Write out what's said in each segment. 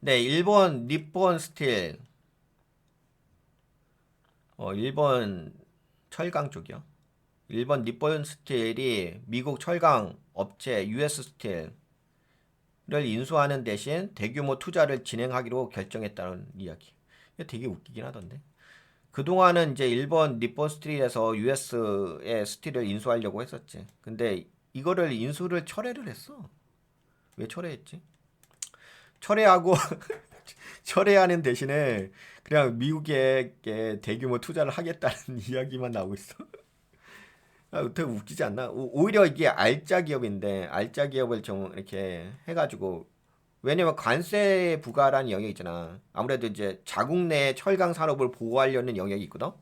네, 일본 니폰 스틸. 일본 철강 쪽이요. 일본 니폰 스틸이 미국 철강 업체 US 스틸을 인수하는 대신 대규모 투자를 진행하기로 결정했다는 이야기. 이게 되게 웃기긴 하던데. 그동안은 이제 일본 니폰 스틸에서 US의 스틸을 인수하려고 했었지. 근데 이거를 인수를 철회를 했어. 왜 철회했지? 철회하고 철회하는 대신에 그냥 미국에 대규모 투자를 하겠다는 이야기만 나오고 있어. 되게 웃기지 않나? 오히려 이게 알짜 기업인데 알짜 기업을 좀 이렇게 해가지고 왜냐면 관세 부과라는 영역이 있잖아. 아무래도 이제 자국 내 철강 산업을 보호하려는 영역이 있거든.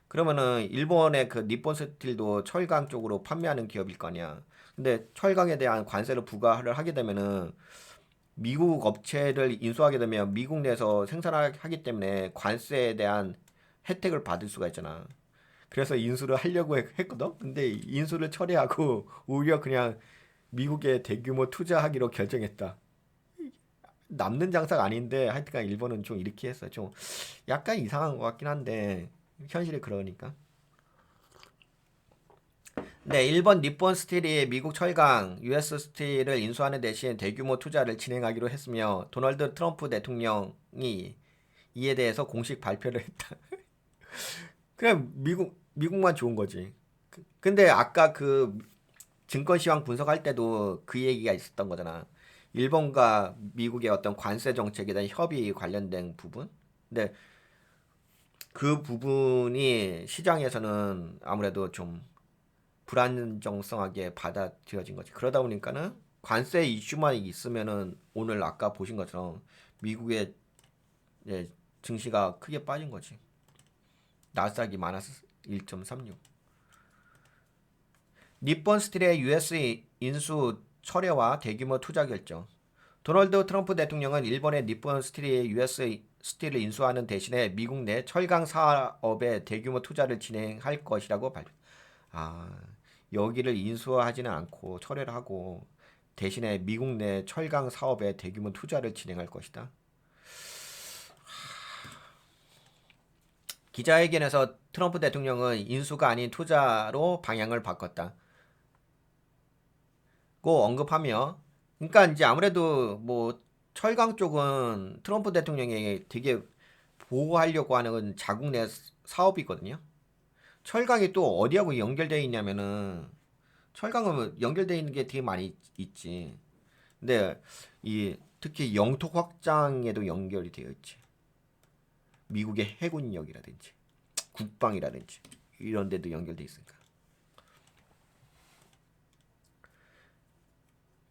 그러면은 일본의 그 니폰 스틸도 철강 쪽으로 판매하는 기업일 거 아니야. 근데 철강에 대한 관세를 부과를 하게 되면은 미국 업체를 인수하게 되면 미국 내에서 생산하기 때문에 관세에 대한 혜택을 받을 수가 있잖아. 그래서 인수를 하려고 했거든. 근데 인수를 철회하고 오히려 그냥 미국에 대규모 투자하기로 결정했다. 남는 장사가 아닌데 하여튼간 일본은 좀 이렇게 했어. 좀 약간 이상한 것 같긴 한데 현실이 그러니까. 네, 일본 니폰 스틸이 미국 철강 US 스틸을 인수하는 대신 대규모 투자를 진행하기로 했으며 도널드 트럼프 대통령이 이에 대해서 공식 발표를 했다. 그냥 미국만 좋은 거지. 근데 아까 그 증권 시황 분석할 때도 그 얘기가 있었던 거잖아. 일본과 미국의 어떤 관세 정책에 대한 협의 관련된 부분. 근데 그 부분이 시장에서는 아무래도 좀 불안정성하게 받아들여진 거지. 그러다 보니까는 관세 이슈만 있으면은 오늘 아까 보신 것처럼 미국의 예, 증시가 크게 빠진 거지. 나스닥이 마이너스 1.36. 니폰 스틸의 US 인수 철회와 대규모 투자 결정. 도널드 트럼프 대통령은 일본의 니폰 스틸이 US 스틸을 인수하는 대신에 미국 내 철강 사업에 대규모 투자를 진행할 것이라고 발표. 아, 여기를 인수하지는 않고 철회를 하고 대신에 미국 내 철강 사업에 대규모 투자를 진행할 것이다. 기자회견에서 트럼프 대통령은 인수가 아닌 투자로 방향을 바꿨다. 고 언급하며 그러니까 이제 아무래도 뭐 철강 쪽은 트럼프 대통령이 되게 보호하려고 하는 자국 내 사업이거든요. 철강이 또 어디하고 연결되어 있냐면은 철강은 연결되어 있는 게 되게 많이 있지. 근데 이 특히 영토 확장에도 연결이 되어 있지. 미국의 해군력이라든지 국방이라든지 이런 데도 연결돼 있으니까.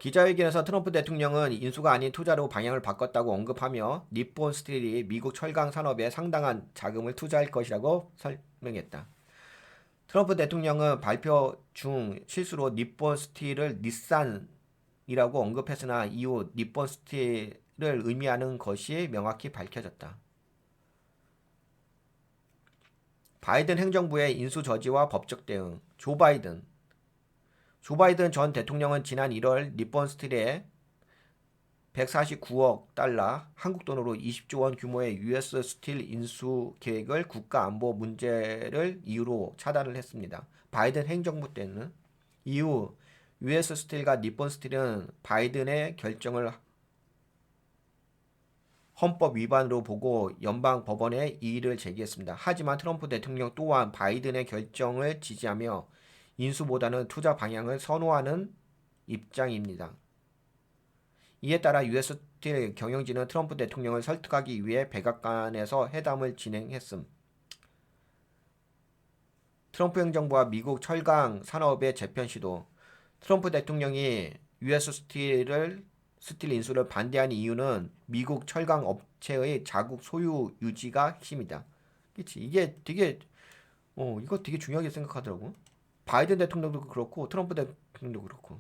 기자회견에서 트럼프 대통령은 인수가 아닌 투자로 방향을 바꿨다고 언급하며 니폰 스틸이 미국 철강 산업에 상당한 자금을 투자할 것이라고 설명했다. 트럼프 대통령은 발표 중 실수로 니폰 스틸을 닛산이라고 언급했으나 이후 니폰 스틸을 의미하는 것이 명확히 밝혀졌다. 바이든 행정부의 인수 저지와 법적 대응. 조 바이든 전 대통령은 지난 1월 니폰 스틸에 149억 달러, 한국 돈으로 20조 원 규모의 US 스틸 인수 계획을 국가 안보 문제를 이유로 차단을 했습니다. 바이든 행정부 때는 이후 US 스틸과 니폰 스틸은 바이든의 결정을 헌법 위반으로 보고 연방 법원에 이의를 제기했습니다. 하지만 트럼프 대통령 또한 바이든의 결정을 지지하며 인수보다는 투자 방향을 선호하는 입장입니다. 이에 따라 US 스틸 경영진은 트럼프 대통령을 설득하기 위해 백악관에서 회담을 진행했음. 트럼프 행정부와 미국 철강 산업의 재편 시도. 트럼프 대통령이 US 스틸 인수를 반대한 이유는 미국 철강 업체의 자국 소유 유지가 핵심이다. 그렇지. 이게 되게 이거 되게 중요하게 생각하더라고. 바이든 대통령도 그렇고 트럼프 대통령도 그렇고.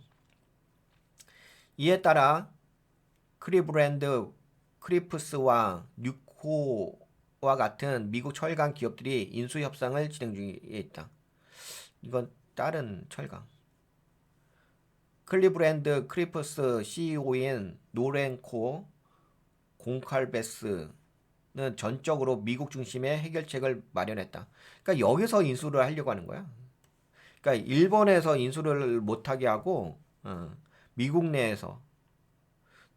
이에 따라 크리브랜드 크리프스와 뉴코와 같은 미국 철강 기업들이 인수 협상을 진행 중에 있다. 이건 다른 철강. 클리브랜드 크리프스 CEO인 노렌코 곤칼베스는 전적으로 미국 중심의 해결책을 마련했다. 그러니까 여기서 인수를 하려고 하는 거야. 그러니까 일본에서 인수를 못하게 하고 미국 내에서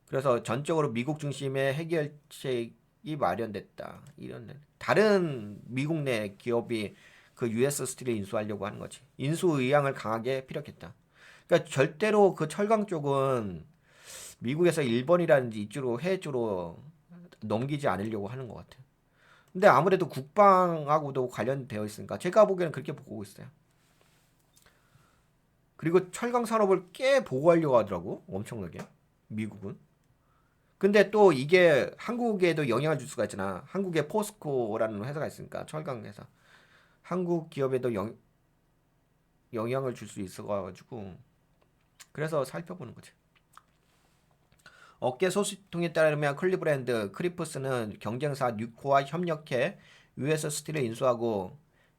그래서 전적으로 미국 중심의 해결책이 마련됐다. 이런 다른 미국 내 기업이 그 US 스틸을 인수하려고 하는 거지. 인수 의향을 강하게 피력했다. 그러니까 절대로 그 철강 쪽은 미국에서 일본이라든지 이쪽으로 해주로 넘기지 않으려고 하는 것 같아요. 근데 아무래도 국방하고도 관련되어 있으니까 제가 보기에는 그렇게 보고 있어요. 그리고 철강 산업을 꽤 보호하려고 하더라고. 엄청나게. 미국은. 근데 또 이게 한국에도 영향을 줄 수가 있잖아. 한국에 포스코라는 회사가 있으니까 철강 회사. 한국 기업에도 영향을 줄 수 있어가지고 그래서 살펴보는 거지. 업계 소식통에 따르면 클리브랜드 크리프스는 경쟁사 뉴코와 협력해 US 스틸을 인수하고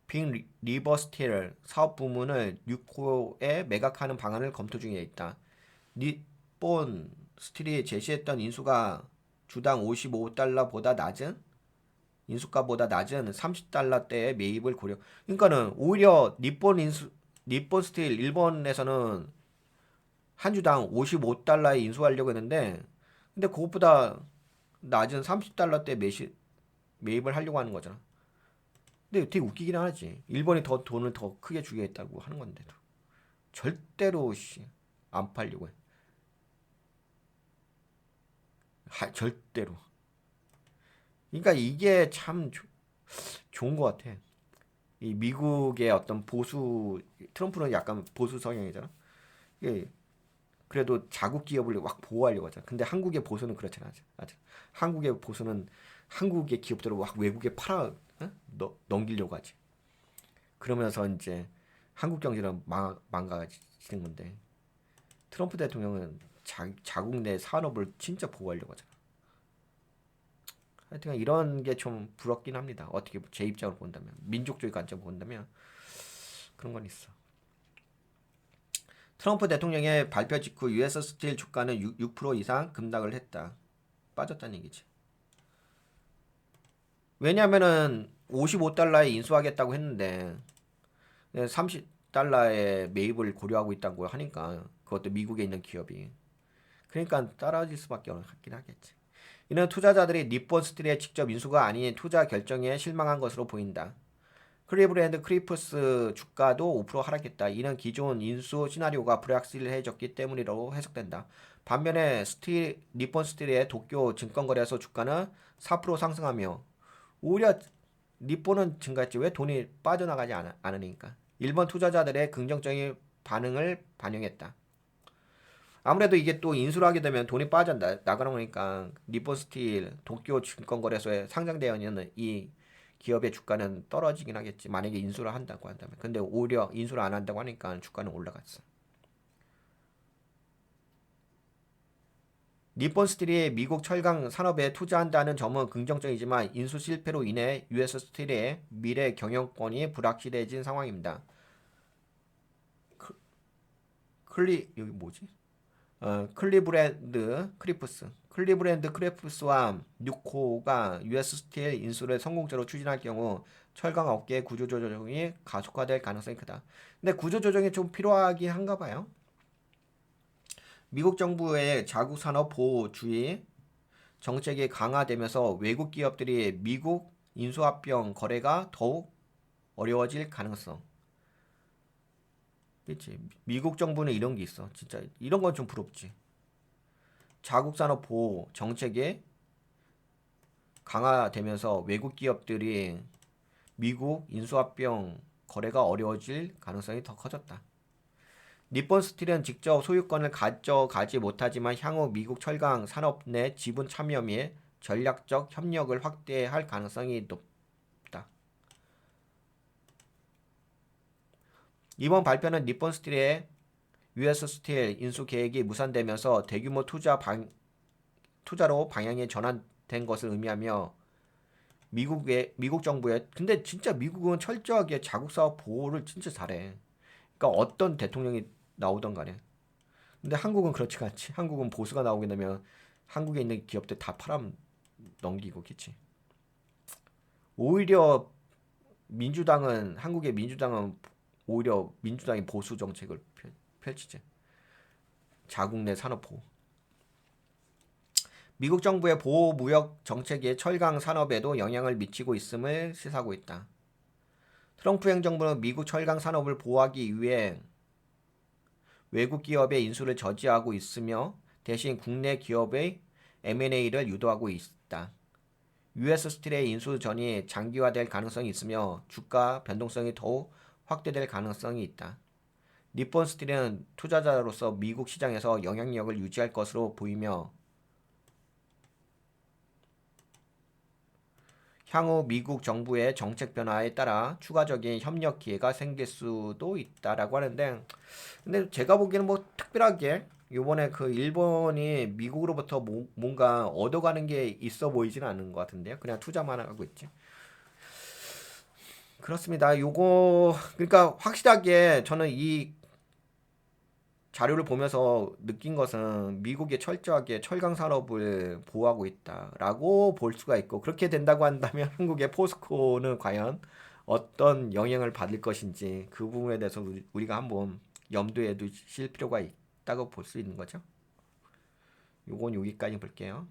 빅 리버 스틸 사업 부문을 뉴코에 매각하는 방안을 검토 중에 있다. 니폰 스틸이 제시했던 인수가 주당 55달러보다 낮은 인수가보다 낮은 30달러대의 매입을 고려. 그러니까는 오히려 니폰 스틸 일본에서는 한 주당 55달러에 인수하려고 했는데 근데 그것보다 낮은 30달러대 매입을 하려고 하는 거잖아. 근데 되게 웃기긴 하지. 일본이 더 돈을 더 크게 주겠다고 하는 건데도 절대로 안 팔려고 해. 절대로. 그러니까 이게 참 좋은 것 같아. 이 미국의 어떤 보수 트럼프는 약간 보수 성향이잖아. 이게 그래도 자국 기업을 막 보호하려고 하잖아. 근데 한국의 보수는 그렇잖아. 아직. 한국의 보수는 한국의 기업들을 막 외국에 팔아 넘기려고 하지. 그러면서 이제 한국 경제는 망가지는 건데 트럼프 대통령은 자국 내 산업을 진짜 보호하려고 하잖아. 하여튼 이런 게 좀 부럽긴 합니다. 어떻게 제 입장으로 본다면 민족주의 관점으로 본다면 그런 건 있어. 트럼프 대통령의 발표 직후 US 스틸 주가는 6% 이상 급락을 했다. 빠졌다는 얘기지. 왜냐면은 55달러에 인수하겠다고 했는데 30달러에 매입을 고려하고 있다고 하니까 그것도 미국에 있는 기업이 그러니까 떨어질 수밖에 없긴 하겠지. 이는 투자자들이 니폰 스틸의 직접 인수가 아닌 투자 결정에 실망한 것으로 보인다. 클리브랜드 크리프스 주가도 5% 하락했다. 이는 기존 인수 시나리오가 불확실해졌기 때문이라고 해석된다. 반면에 니폰 스틸의 도쿄 증권거래소 주가는 4% 상승하며 오히려 니폰은 증가했지. 왜 돈이 빠져나가지 않으니까. 일본 투자자들의 긍정적인 반응을 반영했다. 아무래도 이게 또 인수를 하게 되면 돈이 빠져나가는 거니까 니폰 스틸 도쿄 증권거래소에 상장되어 있는 이 기업의 주가는 떨어지긴 하겠지. 만약에 인수를 한다고 한다면. 근데 오히려 인수를 안 한다고 하니까 주가는 올라갔어. 니폰 스틸이 미국 철강 산업에 투자한다는 점은 긍정적이지만 인수 실패로 인해 US 스틸의 미래 경영권이 불확실해진 상황입니다. 여기 뭐지? 클리브랜드 크리프스와 뉴코가 US 스틸 인수를 성공적으로 추진할 경우 철강 업계의 구조조정이 가속화될 가능성이 크다. 근데 구조조정이 좀 필요하긴 한가 봐요. 미국 정부의 자국 산업 보호주의 정책이 강화되면서 외국 기업들이 미국 인수합병 거래가 더욱 어려워질 가능성. 그치? 미국 정부는 이런 게 있어. 진짜 이런 건 좀 부럽지. 자국 산업 보호 정책이 강화되면서 외국 기업들이 미국 인수합병 거래가 어려워질 가능성이 더 커졌다. 니폰 스틸은 직접 소유권을 가져가지 못하지만 향후 미국 철강 산업 내 지분 참여 및 전략적 협력을 확대할 가능성이 높다. 이번 발표는 니폰 스틸의 US 스틸 인수 계획이 무산되면서 대규모 투자로 방향이 전환된 것을 의미하며 미국 정부의 근데 진짜 미국은 철저하게 자국 사업 보호를 진짜 잘해. 그러니까 어떤 대통령이 나오던 간에. 근데 한국은 그렇지가 않지. 한국은 보수가 나오게 되면 한국에 있는 기업들 다 팔아 넘기고 그치. 오히려 한국의 민주당은 오히려 민주당이 보수 정책을 펼치지. 자국 내 산업 보호. 미국 정부의 보호 무역 정책이 철강 산업에도 영향을 미치고 있음을 시사하고 있다. 트럼프 행정부는 미국 철강 산업을 보호하기 위해 외국 기업의 인수를 저지하고 있으며 대신 국내 기업의 M&A를 유도하고 있다. US 스틸의 인수전이 장기화될 가능성이 있으며 주가 변동성이 더욱 확대될 가능성이 있다. 니폰 스틸은 투자자로서 미국 시장에서 영향력을 유지할 것으로 보이며 향후 미국 정부의 정책 변화에 따라 추가적인 협력 기회가 생길 수도 있다라고 하는데, 근데 제가 보기에는 뭐 특별하게 요번에 그 일본이 미국으로부터 뭔가 얻어가는 게 있어 보이지는 않는 것 같은데요. 그냥 투자만 하고 있지. 그렇습니다. 요거 그러니까 확실하게 저는 이 자료를 보면서 느낀 것은 미국이 철저하게 철강 산업을 보호하고 있다라고 볼 수가 있고, 그렇게 된다고 한다면 한국의 포스코는 과연 어떤 영향을 받을 것인지 그 부분에 대해서 우리가 한번 염두에 두실 필요가 있다고 볼 수 있는 거죠. 요건 여기까지 볼게요.